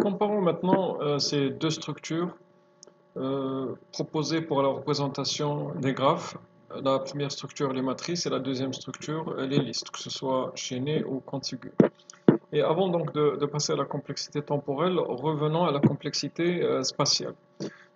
comparons maintenant ces deux structures proposées pour la représentation des graphes. La première structure, les matrices, et la deuxième structure, les listes, que ce soit chaînées ou contiguës. Et avant donc de passer à la complexité temporelle, revenons à la complexité spatiale.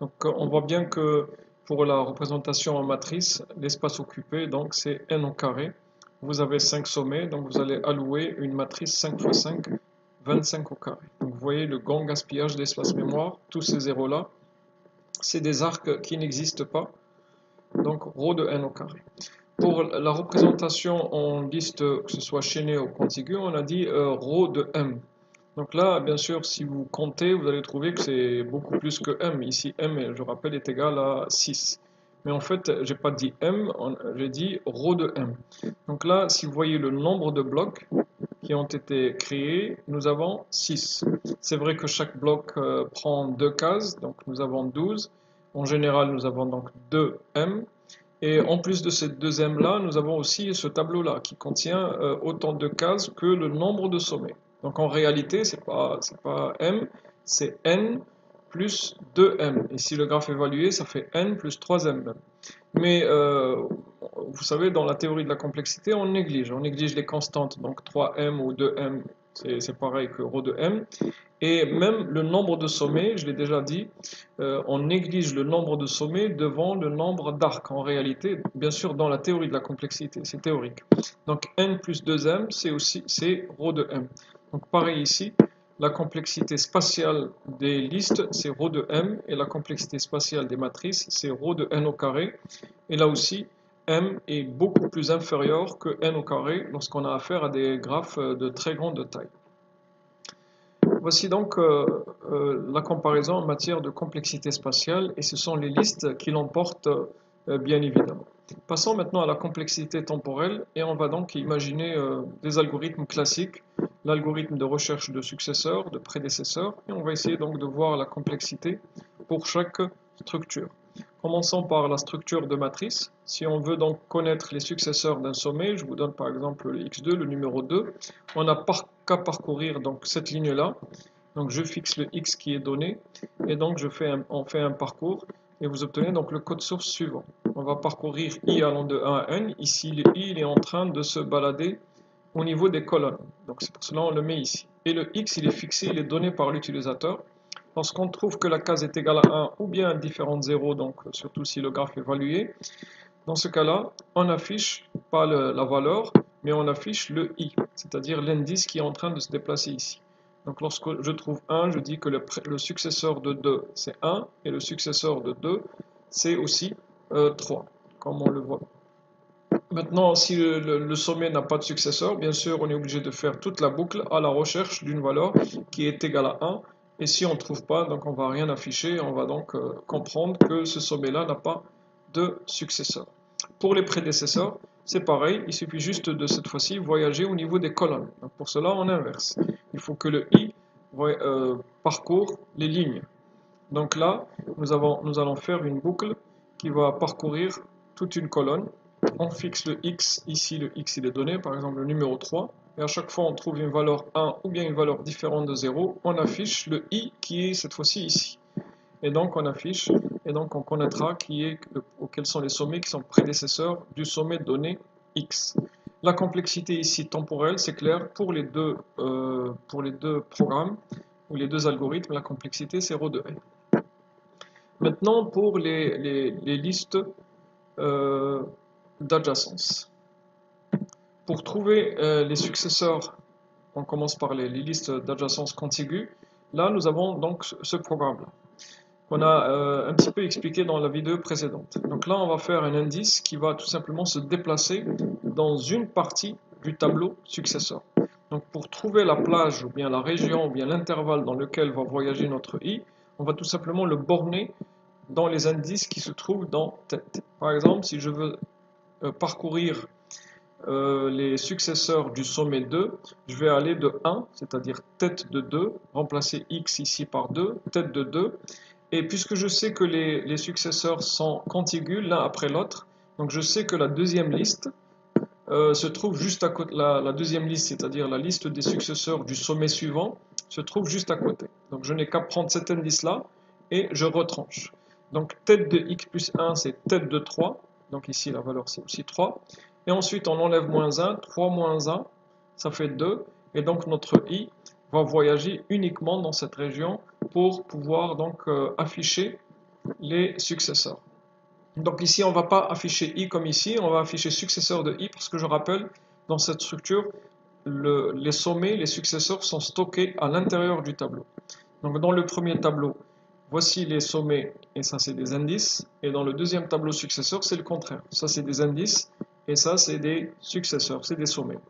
Donc on voit bien que pour la représentation en matrice, l'espace occupé, donc c'est n au carré. Vous avez 5 sommets, donc vous allez allouer une matrice 5 x 5, 25 au carré. Donc vous voyez le grand gaspillage d'espace mémoire, tous ces zéros-là, c'est des arcs qui n'existent pas, donc ρ de n au carré. Pour la représentation en liste, que ce soit chaînée ou contiguë, on a dit ρ de m. Donc là, bien sûr, si vous comptez, vous allez trouver que c'est beaucoup plus que m. Ici, m, je rappelle, est égal à 6. Mais en fait, j'ai pas dit m, j'ai dit ρ de m. Donc là, si vous voyez le nombre de blocs qui ont été créés, nous avons 6. C'est vrai que chaque bloc prend 2 cases, donc nous avons 12. En général, nous avons donc 2 m. Et en plus de ces 2 m là, nous avons aussi ce tableau-là qui contient autant de cases que le nombre de sommets. Donc en réalité, c'est pas m, c'est n plus 2m. Et si le graphe est évalué, ça fait n plus 3m. Mais vous savez, dans la théorie de la complexité, on néglige les constantes. Donc 3m ou 2m, c'est pareil que ρ de m. Et même le nombre de sommets, je l'ai déjà dit, on néglige le nombre de sommets devant le nombre d'arcs. En réalité, bien sûr, dans la théorie de la complexité, c'est théorique. Donc n plus 2m, c'est ρ de m. Donc pareil ici, la complexité spatiale des listes, c'est ρ de m, et la complexité spatiale des matrices, c'est ρ de n au carré. Et là aussi, m est beaucoup plus inférieur que n au carré lorsqu'on a affaire à des graphes de très grande taille. Voici donc la comparaison en matière de complexité spatiale, et ce sont les listes qui l'emportent bien évidemment. Passons maintenant à la complexité temporelle, et on va donc imaginer des algorithmes classiques, l'algorithme de recherche de successeurs, de prédécesseurs, et on va essayer donc de voir la complexité pour chaque structure. Commençons par la structure de matrice. Si on veut donc connaître les successeurs d'un sommet, je vous donne par exemple le x2, le numéro 2, on n'a qu'à parcourir donc cette ligne-là. Donc je fixe le x qui est donné, et donc on fait un parcours, et vous obtenez donc le code source suivant. On va parcourir i allant de 1 à n. Ici, le i il est en train de se balader au niveau des colonnes. Donc c'est pour cela qu'on le met ici. Et le x il est fixé, il est donné par l'utilisateur. Lorsqu'on trouve que la case est égale à 1 ou bien un différent de 0, donc surtout si le graphe est évalué, dans ce cas-là, on n'affiche pas la valeur, mais on affiche le i, c'est-à-dire l'indice qui est en train de se déplacer ici. Donc lorsque je trouve 1, je dis que le successeur de 2 c'est 1, et le successeur de 2 c'est aussi 3, comme on le voit. Maintenant, si le sommet n'a pas de successeur, bien sûr, on est obligé de faire toute la boucle à la recherche d'une valeur qui est égale à 1. Et si on ne trouve pas, donc on ne va rien afficher. On va donc comprendre que ce sommet-là n'a pas de successeur. Pour les prédécesseurs, c'est pareil. Il suffit juste de, cette fois-ci, voyager au niveau des colonnes. Donc pour cela, on inverse. Il faut que le i parcourt les lignes. Donc là, nous allons faire une boucle qui va parcourir toute une colonne. On fixe le x, ici le x il est donné, par exemple le numéro 3, et à chaque fois on trouve une valeur 1 ou bien une valeur différente de 0, on affiche le i qui est cette fois-ci ici. Et donc on affiche, et donc on connaîtra quels sont les sommets qui sont prédécesseurs du sommet donné x. La complexité ici temporelle, c'est clair, pour les deux programmes, ou les deux algorithmes, la complexité c'est ρ de n. Maintenant pour les listes d'adjacence. Pour trouver les successeurs, on commence par les listes d'adjacence contiguës. Là, nous avons donc ce programme-là, qu'on a un petit peu expliqué dans la vidéo précédente. Donc là, on va faire un indice qui va tout simplement se déplacer dans une partie du tableau successeur. Donc pour trouver la plage, ou bien la région, ou bien l'intervalle dans lequel va voyager notre i, on va tout simplement le borner dans les indices qui se trouvent dans tête. Par exemple, si je veux parcourir les successeurs du sommet 2, je vais aller de 1, c'est-à-dire tête de 2, remplacer x ici par 2, tête de 2, et puisque je sais que les successeurs sont contigus l'un après l'autre, donc je sais que la deuxième liste se trouve juste à côté, la deuxième liste, c'est-à-dire la liste des successeurs du sommet suivant, se trouve juste à côté. Donc je n'ai qu'à prendre cet indice-là et je retranche. Donc tête de x plus 1, c'est tête de 3. Donc ici, la valeur, c'est aussi 3. Et ensuite, on enlève moins 1. 3 moins 1, ça fait 2. Et donc notre i va voyager uniquement dans cette région pour pouvoir donc afficher les successeurs. Donc ici, on ne va pas afficher i comme ici, on va afficher successeur de i parce que je rappelle, dans cette structure, les sommets, les successeurs sont stockés à l'intérieur du tableau. Donc dans le premier tableau, voici les sommets et ça c'est des indices. Et dans le deuxième tableau successeur, c'est le contraire. Ça c'est des indices et ça c'est des successeurs, c'est des sommets.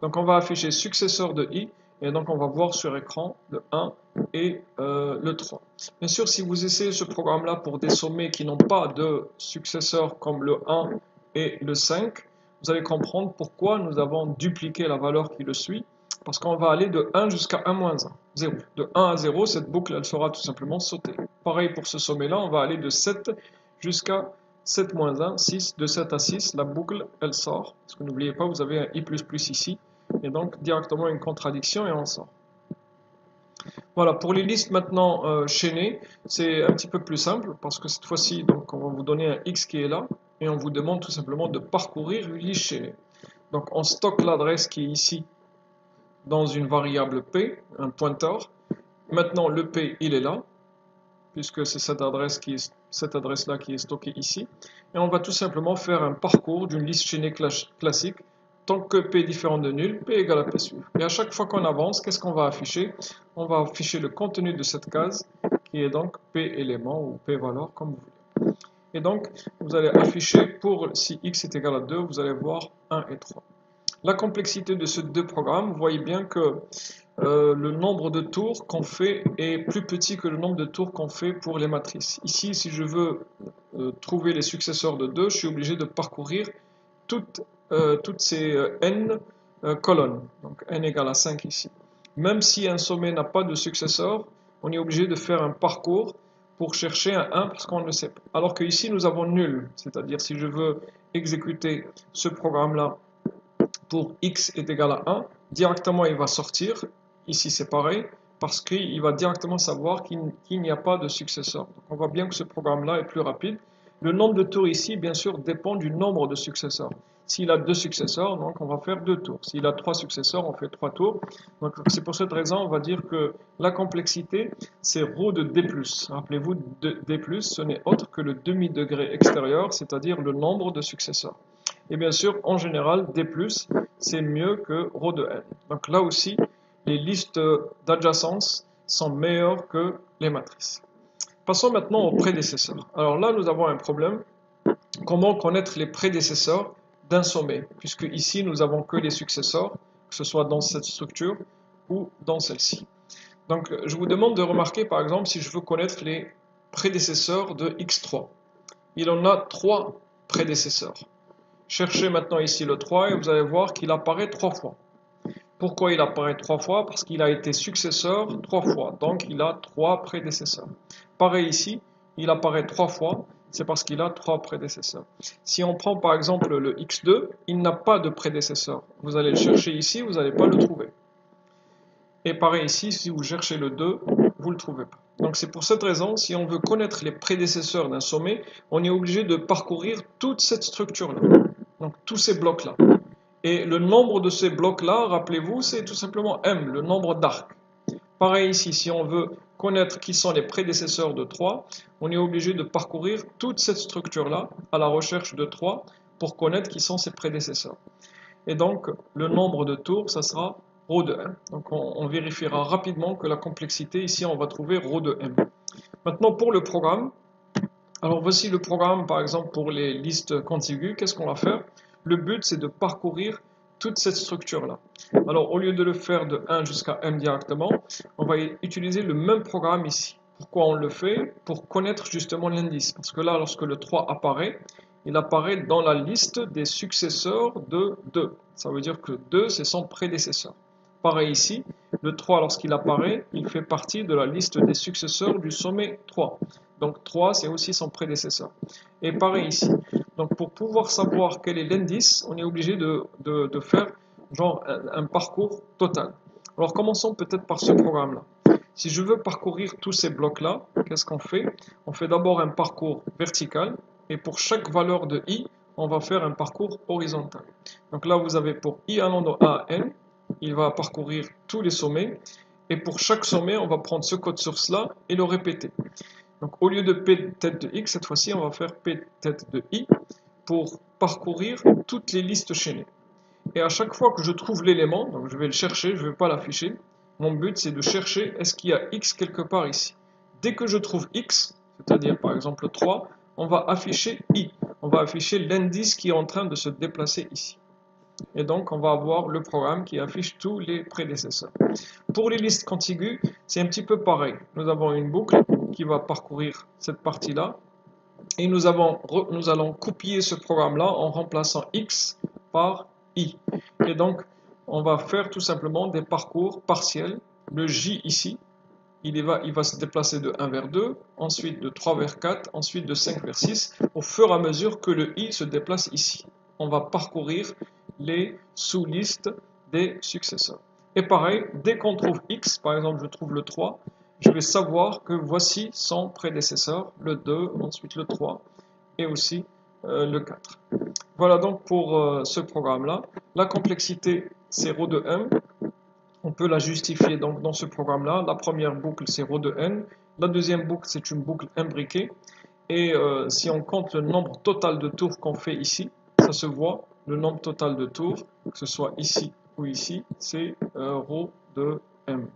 Donc on va afficher successeur de i. Et donc on va voir sur écran le 1 et le 3. Bien sûr, si vous essayez ce programme-là pour des sommets qui n'ont pas de successeurs comme le 1 et le 5, vous allez comprendre pourquoi nous avons dupliqué la valeur qui le suit. Parce qu'on va aller de 1 jusqu'à 1 moins 1, 0. De 1 à 0, cette boucle, elle sera tout simplement sautée. Pareil pour ce sommet-là, on va aller de 7 jusqu'à 7 moins 1, 6. De 7 à 6, la boucle, elle sort. Parce que n'oubliez pas, vous avez un i++ ici. Et donc directement une contradiction et on sort. Voilà, pour les listes maintenant chaînées, c'est un petit peu plus simple parce que cette fois-ci, donc on va vous donner un x qui est là et on vous demande tout simplement de parcourir une liste chaînée. Donc on stocke l'adresse qui est ici dans une variable p, un pointeur. Maintenant le p il est là puisque c'est cette adresse-là qui est stockée ici. Et on va tout simplement faire un parcours d'une liste chaînée classique. Tant que p est différent de nul, p égale à p suivant. Et à chaque fois qu'on avance, qu'est-ce qu'on va afficher? On va afficher le contenu de cette case, qui est donc p élément ou p valeur, comme vous voulez. Et donc, vous allez afficher pour, si x est égal à 2, vous allez voir 1 et 3. La complexité de ces deux programmes, vous voyez bien que le nombre de tours qu'on fait est plus petit que le nombre de tours qu'on fait pour les matrices. Ici, si je veux trouver les successeurs de 2, je suis obligé de parcourir toutes ces n colonnes, donc n égale à 5 ici. Même si un sommet n'a pas de successeur, on est obligé de faire un parcours pour chercher un 1 parce qu'on ne le sait pas. Alors que ici nous avons nul, c'est-à-dire si je veux exécuter ce programme-là pour x est égal à 1, directement il va sortir, ici c'est pareil, parce qu'il va directement savoir qu'il n'y a pas de successeur. Donc on voit bien que ce programme-là est plus rapide. Le nombre de tours ici, bien sûr, dépend du nombre de successeurs. S'il a 2 successeurs, donc on va faire 2 tours. S'il a 3 successeurs, on fait 3 tours. Donc c'est pour cette raison, on va dire que la complexité, c'est ρ de d+. Rappelez-vous, d+, ce n'est autre que le demi-degré extérieur, c'est-à-dire le nombre de successeurs. Et bien sûr, en général, d+, c'est mieux que ρ de n. Donc là aussi, les listes d'adjacence sont meilleures que les matrices. Passons maintenant aux prédécesseurs. Alors là, nous avons un problème. Comment connaître les prédécesseurs d'un sommet? Puisque ici, nous n'avons que les successeurs, que ce soit dans cette structure ou dans celle-ci. Donc, je vous demande de remarquer, par exemple, si je veux connaître les prédécesseurs de x3. Il en a 3 prédécesseurs. Cherchez maintenant ici le 3 et vous allez voir qu'il apparaît 3 fois. Pourquoi il apparaît 3 fois? Parce qu'il a été successeur 3 fois, donc il a 3 prédécesseurs. Pareil ici, il apparaît 3 fois, c'est parce qu'il a 3 prédécesseurs. Si on prend par exemple le x2, il n'a pas de prédécesseur. Vous allez le chercher ici, vous n'allez pas le trouver. Et pareil ici, si vous cherchez le 2, vous ne le trouvez pas. Donc c'est pour cette raison, si on veut connaître les prédécesseurs d'un sommet, on est obligé de parcourir toute cette structure-là. Donc tous ces blocs-là. Et le nombre de ces blocs-là, rappelez-vous, c'est tout simplement m, le nombre d'arcs. Pareil ici, si on veut connaître qui sont les prédécesseurs de 3, on est obligé de parcourir toute cette structure-là à la recherche de 3 pour connaître qui sont ses prédécesseurs. Et donc, le nombre de tours, ça sera ρ de m. Donc on vérifiera rapidement que la complexité, ici on va trouver ρ de m. Maintenant pour le programme, alors voici le programme par exemple pour les listes contiguës, qu'est-ce qu'on va faire? Le but, c'est de parcourir toute cette structure-là. Alors, au lieu de le faire de 1 jusqu'à m directement, on va utiliser le même programme ici. Pourquoi on le fait? Pour connaître justement l'indice. Parce que là, lorsque le 3 apparaît, il apparaît dans la liste des successeurs de 2. Ça veut dire que 2, c'est son prédécesseur. Pareil ici, le 3, lorsqu'il apparaît, il fait partie de la liste des successeurs du sommet 3. Donc 3, c'est aussi son prédécesseur. Et pareil ici. Donc pour pouvoir savoir quel est l'indice, on est obligé de faire genre un parcours total. Alors commençons peut-être par ce programme-là. Si je veux parcourir tous ces blocs-là, qu'est-ce qu'on fait? On fait d'abord un parcours vertical et pour chaque valeur de i, on va faire un parcours horizontal. Donc là, vous avez pour i allant de A à n, il va parcourir tous les sommets et pour chaque sommet, on va prendre ce code source-là et le répéter. Donc au lieu de p tête de x, cette fois-ci, on va faire p tête de i pour parcourir toutes les listes chaînées. Et à chaque fois que je trouve l'élément, donc je vais le chercher, je ne vais pas l'afficher. Mon but, c'est de chercher est-ce qu'il y a x quelque part ici. Dès que je trouve x, c'est-à-dire par exemple 3, on va afficher i. On va afficher l'indice qui est en train de se déplacer ici. Et donc, on va avoir le programme qui affiche tous les prédécesseurs. Pour les listes contiguës, c'est un petit peu pareil. Nous avons une boucle qui va parcourir cette partie-là. Et nous allons copier ce programme-là en remplaçant x par i. Et donc, on va faire tout simplement des parcours partiels. Le j ici, il va se déplacer de 1 vers 2, ensuite de 3 vers 4, ensuite de 5 vers 6, au fur et à mesure que le i se déplace ici. On va parcourir les sous-listes des successeurs. Et pareil, dès qu'on trouve x, par exemple je trouve le 3, je vais savoir que voici son prédécesseur, le 2, ensuite le 3 et aussi le 4. Voilà donc pour ce programme-là. La complexité, c'est ρ de m. On peut la justifier donc dans ce programme-là. La première boucle, c'est ρ de n. La deuxième boucle, c'est une boucle imbriquée. Et si on compte le nombre total de tours qu'on fait ici, ça se voit, le nombre total de tours, que ce soit ici ou ici, c'est ρ de m.